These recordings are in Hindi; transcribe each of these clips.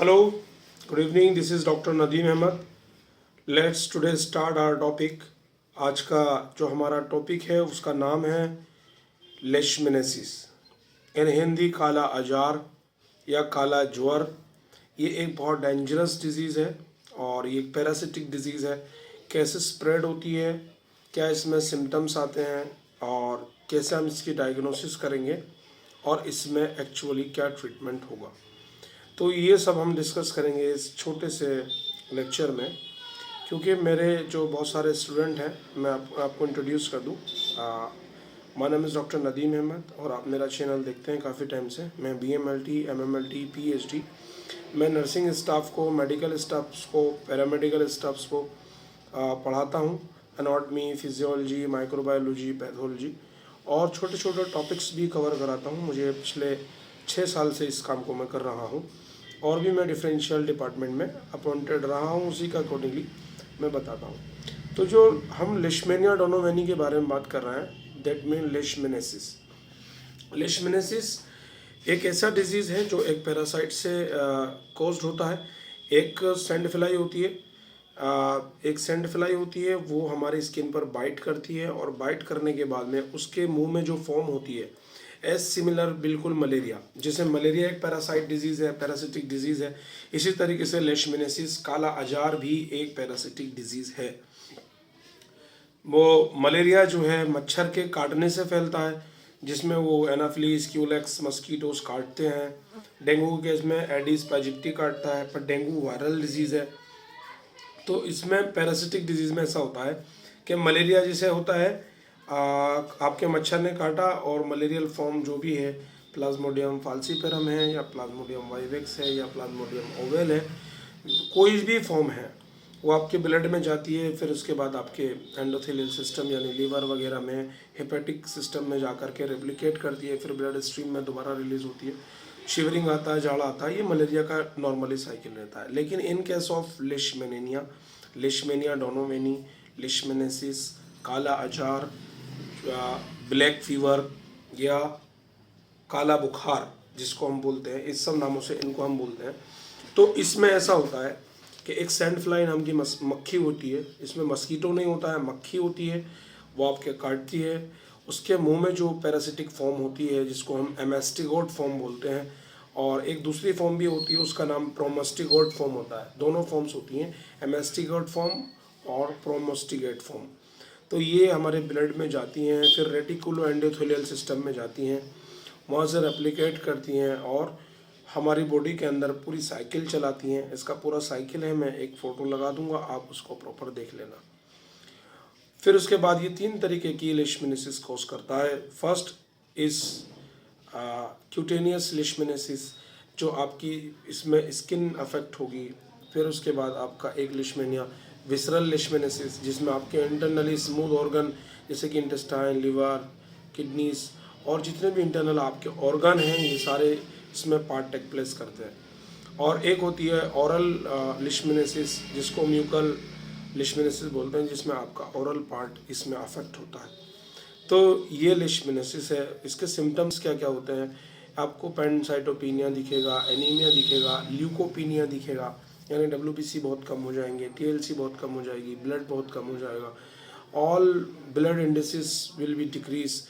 Hello, good evening. This is Dr. Nadeem Ahmed. Let's today start our topic. आज का जो हमारा टॉपिक है उसका नाम है लेशमेनेसिस, इन हिंदी काला अजार या काला ज्वर। ये एक बहुत डेंजरस डिजीज़ है और ये एक पैरासिटिक डिजीज़ है। कैसे स्प्रेड होती है, क्या इसमें सिम्टम्स आते हैं और कैसे हम इसकी डायग्नोसिस करेंगे और इसमें एक्चुअली क्या ट्रीटमेंट होगा, तो ये सब हम डिस्कस करेंगे इस छोटे से लेक्चर में। क्योंकि मेरे जो बहुत सारे स्टूडेंट हैं, मैं आपको इंट्रोड्यूस कर दूं। My name is doctor Nadeem Ahmad और आप मेरा चैनल देखते हैं काफ़ी टाइम से। मैं BMLT, MMLT, PhD, मैं नर्सिंग स्टाफ को, मेडिकल स्टाफ्स को, पैरामेडिकल स्टाफ्स को पढ़ाता हूं। एनाटॉमी, फिजियोलॉजी, माइक्रोबायोलॉजी, पैथोलॉजी और छोटे छोटे टॉपिक्स भी कवर कराता हूं। मुझे पिछले 6 साल से इस काम को मैं कर रहा हूं और भी मैं डिफरेंशियल डिपार्टमेंट में अपॉइंटेड रहा हूं, उसी का अकॉर्डिंगली मैं बताता हूं। तो जो हम लेशमेनिया डोनोवेनी के बारे में बात कर रहे हैं, दैट मीन लेशमेनेसिस। लेशमेनेसिस एक ऐसा डिजीज़ है जो एक पैरासाइट से कॉज्ड होता है। एक सैंड फ्लाई होती है, वो हमारी स्किन पर बाइट करती है और बाइट करने के बाद में उसके मुंह में जो फॉर्म होती है एज सिमिलर बिल्कुल मलेरिया। जैसे मलेरिया एक पैरासाइट डिजीज़ है, पैरासिटिक डिजीज़ है, इसी तरीके से लेशमेनेसिस काला अजार भी एक पैरासिटिक डिजीज़ है। वो मलेरिया जो है मच्छर के काटने से फैलता है, जिसमें वो एनाफिलीज, क्यूलेक्स मस्कीटोस काटते हैं। डेंगू के केस में एडिस एजिप्टी काटता है, पर डेंगू वायरल डिजीज़ है। तो इसमें पैरासिटिक डिजीज़ में ऐसा होता है कि मलेरिया जैसे होता है, आपके मच्छर ने काटा और मलेरियल फॉर्म जो भी है, प्लाज्मोडियम फाल्सीपेरम है या प्लाज्मोडियम वाइवेक्स है या प्लाज्मोडियम ओवेल है, कोई भी फॉर्म है, वो आपके ब्लड में जाती है। फिर उसके बाद आपके एंडोथेलियल सिस्टम यानी लीवर वगैरह में, हेपेटिक सिस्टम में जा कर के रेप्लिकेट करती है, फिर ब्लड स्ट्रीम में दोबारा रिलीज होती है। शिवरिंग आता है, जाड़ा आता है, ये मलेरिया का नॉर्मली साइकिल रहता है। लेकिन इन केस ऑफ लेशमेनिया डोनोवेनी, लेशमेनेसिस, काला अजार, ब्लैक फीवर या काला बुखार जिसको हम बोलते हैं, इस सब नामों से इनको हम बोलते हैं। तो इसमें ऐसा होता है कि एक सैंड फ्लाई नाम की मक्खी होती है। इसमें मस्कीटो नहीं होता है, मक्खी होती है, वो आपके काटती है। उसके मुंह में जो पैरासिटिक फॉर्म होती है जिसको हम एमेस्टिगोट फॉर्म बोलते हैं, और एक दूसरी फॉर्म भी होती है, उसका नाम प्रोमोस्टिगोट फॉर्म होता है। दोनों फॉर्म्स होती हैं, एमेस्टिगोट फॉर्म और प्रोमोस्टिगेट फॉर्म। तो ये हमारे ब्लड में जाती हैं, फिर रेटिकुलो एंडोथेलियल सिस्टम में जाती हैं, वहाँ से रेप्लिकेट करती हैं और हमारी बॉडी के अंदर पूरी साइकिल चलाती हैं। इसका पूरा साइकिल है, मैं एक फ़ोटो लगा दूंगा, आप उसको प्रॉपर देख लेना। फिर उसके बाद ये 3 तरीके की लेशमेनेसिस कॉज करता है। फर्स्ट इज़ क्यूटेनियस लेशमेनेसिस, जो आपकी इसमें स्किन अफेक्ट होगी। फिर उसके बाद आपका एक लेशमेनिया विसरल लेशमेनेसिस, जिसमें आपके इंटरनली स्मूथ ऑर्गन जैसे कि इंटेस्टाइन, लिवर, किडनीज और जितने भी इंटरनल आपके ऑर्गन हैं, ये सारे इसमें पार्ट टेक प्लेस करते हैं। और एक होती है ओरल लेशमेनेसिस, जिसको म्यूकल लेशमेनेसिस बोलते हैं, जिसमें आपका ओरल पार्ट इसमें अफेक्ट होता है। तो ये लेशमेनेसिस है। इसके सिम्टम्स क्या क्या होते हैं? आपको पैनसाइटोपिनिया दिखेगा, एनीमिया दिखेगा, ल्यूकोपिनिया दिखेगा, यानी WBC बहुत कम हो जाएंगे, TLC बहुत कम हो जाएगी, ब्लड बहुत कम हो जाएगा, all blood indices will be decrease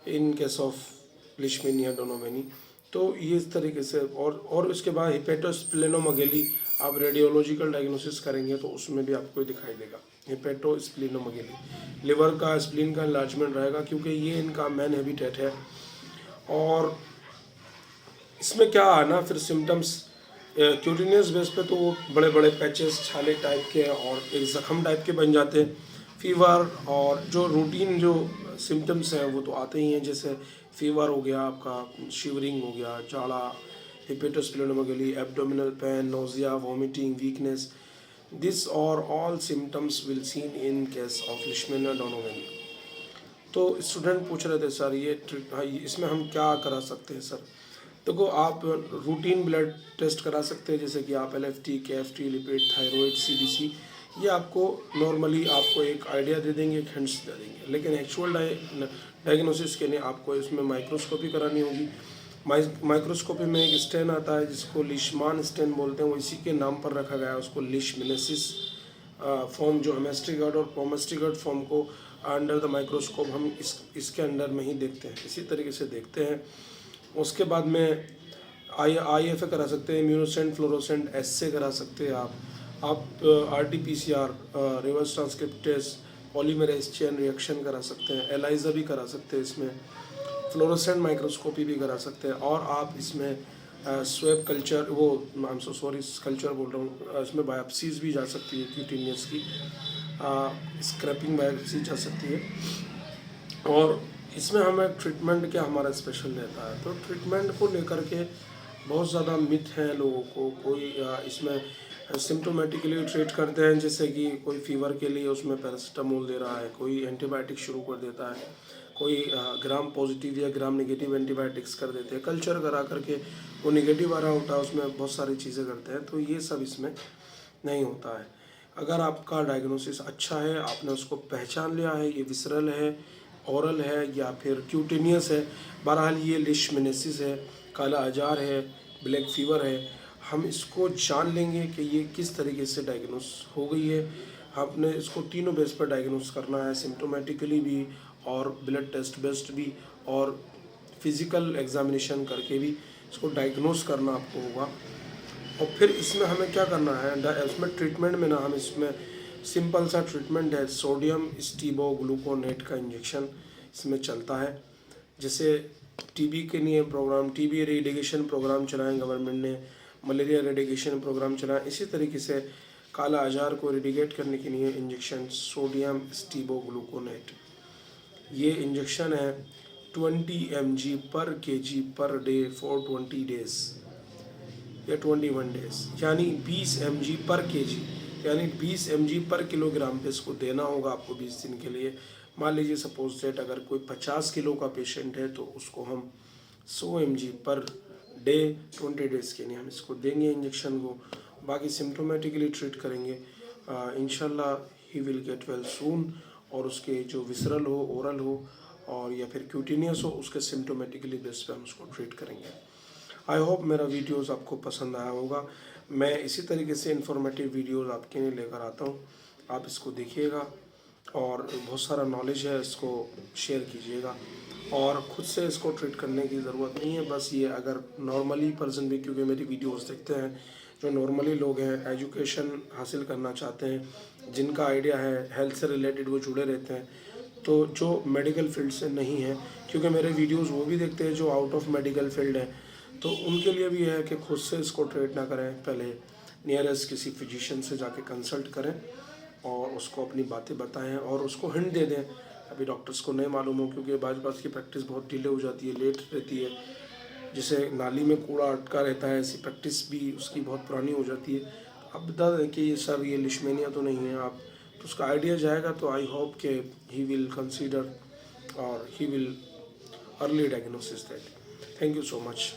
in case of Leishmania donovani. तो ये इस तरीके से, और इसके बाद हिपेटोस्प्लेनोमेगेली, आप रेडियोलॉजिकल डायग्नोसिस करेंगे तो उसमें भी आपको दिखाई देगा हिपेटोस्प्लेनोमेगेली। लिवर का, स्प्लीन का इन्लार्जमेंट रहेगा, क्योंकि ये इनका मेन हैबिटेट है। और इसमें क्या आना फिर सिम्टम्स, क्यूटेनियस बेस पे तो बड़े बड़े पैचेस, छाले टाइप के और एक ज़ख़म टाइप के बन जाते हैं। फीवर और जो रूटीन जो सिम्टम्स हैं वो तो आते ही हैं, जैसे फीवर हो गया, आपका शिवरिंग हो गया, जाड़ा, hepatosplenomegaly, abdominal pain, nausea, vomiting, weakness. This और all symptoms will seen in case of Leishmania donovani. तो स्टूडेंट पूछ रहे थे, सर ये इसमें हम क्या करा सकते हैं सर? देखो, आप रूटीन ब्लड टेस्ट करा सकते हैं, जैसे कि आप LFT, KFT, lipid, thyroid, CBC, ये आपको नॉर्मली आपको एक आइडिया दे देंगे, एक हिंट्स दे देंगे। लेकिन एक्चुअल डायग्नोसिस के लिए आपको इसमें माइक्रोस्कोपी करानी होगी, माइक्रोस्कोपी में एक स्टेन आता है जिसको लिशमान स्टेन बोलते हैं, वो इसी के नाम पर रखा गया है उसको, लिशमिनेसिस फॉर्म, जो हेमेस्ट्रीगर्ड और पोमेस्ट्रीगर्ड फॉर्म को अंडर द माइक्रोस्कोप हम इसके अंडर में ही देखते हैं, इसी तरीके से देखते हैं। उसके बाद में IFA करा सकते हैं, इम्यूनोसेंट फ्लोरोसेंट एस्से करा सकते हैं आप RT-PCR reverse transcriptase polymerase chain reaction करा सकते हैं, एलाइजा भी करा सकते हैं, इसमें फ्लोरोसेंट माइक्रोस्कोपी भी करा सकते हैं, और आप इसमें स्वेब कल्चर, वो I am so sorry culture बोल रहा हूँ, इसमें बायोप्सीज भी जा सकती है क्यूटेनियस की, स्क्रैपिंग बायोप्सी जा सकती है। और इसमें हमें ट्रीटमेंट क्या हमारा स्पेशल रहता है, तो ट्रीटमेंट को लेकर के बहुत ज़्यादा मिथ है लोगों को। कोई इसमें सिम्टोमेटिकली ट्रीट करते हैं, जैसे कि कोई फीवर के लिए उसमें पैरासीटामोल दे रहा है, कोई एंटीबायोटिक शुरू कर देता है, कोई ग्राम पॉजिटिव या ग्राम नेगेटिव एंटीबायोटिक्स कर देते हैं, कल्चर करा करके वो नेगेटिव आ रहा होता है, उसमें बहुत सारी चीज़ें करते हैं। तो ये सब इसमें नहीं होता है। अगर आपका डायग्नोसिस अच्छा है, आपने उसको पहचान लिया है, ये विसरल है, ओरल है या फिर क्यूटेनियस है, बहरहाल ये लिशमिनेसिस है, काला अजार है, ब्लैक फीवर है, हम इसको जान लेंगे कि ये किस तरीके से डायग्नोस हो गई है। आपने इसको तीनों बेस पर डायग्नोस करना है, सिम्टोमेटिकली भी और ब्लड टेस्ट बेस्ड भी और फिज़िकल एग्जामिनेशन करके भी इसको डायग्नोस करना आपको होगा। और फिर इसमें हमें क्या करना है, इसमें ट्रीटमेंट में ना हम इसमें सिंपल सा ट्रीटमेंट है, सोडियम स्टीबोग्लूकोनेट का इंजेक्शन इसमें चलता है। जैसे टीबी के लिए प्रोग्राम, टीबी रेडिकेशन प्रोग्राम चलाएं गवर्नमेंट ने, मलेरिया रेडिकेशन प्रोग्राम चलाएं, इसी तरीके से काला अजार को रेडिकेट करने के लिए इंजेक्शन सोडियम स्टीबोग्लूकोनेट, ये इंजेक्शन है 20 mg पर kg per day for 20 days या 21 डेज, यानी 20 mg पर kg, यानी 20 mg पर किलोग्राम पे इसको देना होगा आपको 20 दिन के लिए। मान लीजिए सपोज दैट अगर कोई 50 किलो का पेशेंट है तो उसको हम 100 mg पर डे 20 डेज़ के लिए हम इसको देंगे इंजेक्शन को। बाकी सिम्टोमेटिकली ट्रीट करेंगे, इंशाल्लाह he will get well soon. और उसके जो विसरल हो, ओरल हो और या फिर क्यूटेनियस हो, उसके सिम्टोमेटिकली बेस पे हम उसको ट्रीट करेंगे। आई होप मेरा वीडियोस आपको पसंद आया होगा। मैं इसी तरीके से इन्फॉर्मेटिव वीडियोस आपके लिए लेकर आता हूँ, आप इसको देखिएगा और बहुत सारा नॉलेज है, इसको शेयर कीजिएगा। और ख़ुद से इसको ट्रीट करने की ज़रूरत नहीं है, बस ये अगर नॉर्मली पर्सन भी, क्योंकि मेरी वीडियोस देखते हैं जो नॉर्मली लोग हैं, एजुकेशन हासिल करना चाहते हैं, जिनका आइडिया है हेल्थ से रिलेटेड, वो जुड़े रहते हैं, तो जो मेडिकल फील्ड से नहीं है, क्योंकि मेरे वीडियोस वो भी देखते हैं जो आउट ऑफ मेडिकल फील्ड है, तो उनके लिए भी है कि खुद से इसको ट्रीट ना करें, पहले नियरेस्ट किसी फिजिशियन से जाके कंसल्ट करें और उसको अपनी बातें बताएं और उसको हिंट दे दें। अभी डॉक्टर्स को नहीं मालूम हो, क्योंकि बाज की प्रैक्टिस बहुत डिले हो जाती है, लेट रहती है, जैसे नाली में कूड़ा अटका रहता है, ऐसी प्रैक्टिस भी उसकी बहुत पुरानी हो जाती है। अब बता दें कि ये सर ये लिशमेनिया तो नहीं है, आप तो उसका आइडिया जाएगा, तो आई होप के ही विल कंसीडर और he will early diagnosis that. Thank you so much.